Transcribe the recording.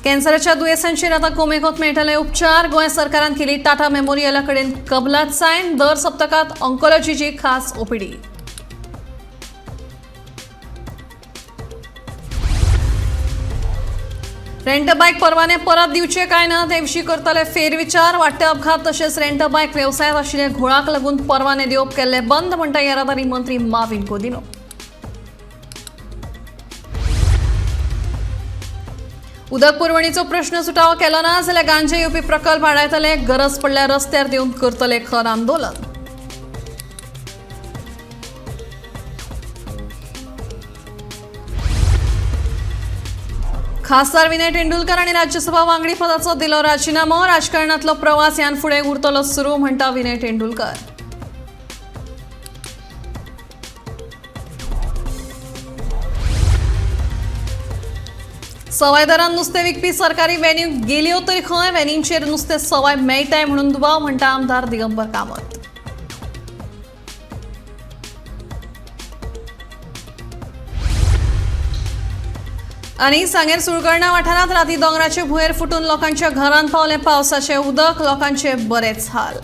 कॅन्सराच्या दुयेंसांचेर आतां कोमेकोत मेळटले उपचार। गोंय सरकारान केली टाटा मेमोरियला कडेन कबलात सायन। दर सप्तकात ऑन्कोलॉजीची खास ओपीडी। रेंट बायक परवाने परत दिवचे काय ना ते विशीं करतले फेरविचार। वाडटे अपघात तशेंच रेंट बायक वेवसायांत आशिल्ल्या घुळाक लागून परवाने दिवप केल्ले बंद, म्हणटा येरादारी मंत्री माविन गोदिनो। उदक पुरवणीचो प्रश्न सुटावो केलो ना जाल्यार गांजे येवपी प्रकल्प आडायतले। गरज पडल्यार रस्त्यार देवन करतले खर आंदोलन। खासदार विनय तेंडुलकर आनी राज्यसभा वांगडी पदाचो दिलो राजिनामो। राजकारणांतलो प्रवास ह्यान फुडें उरतलो सुरू, म्हणटा विनय तेंडुलकर। सवाय दरान नुस्तें विकपी सरकारी व्हॅन्यू गेल्यो तरी खंय? व्हॅनींचेर नुस्तें सवाय मेळटाय म्हणून दुबाव, म्हणटा आमदार दिगंबर कामत। आनी सांगेर सुळगर्णा वाठारांत राती दोंगराचे भुंयेर फुटून लोकांच्या घरांत पावलें पावसाचें उदक। लोकांचे बरेच हाल।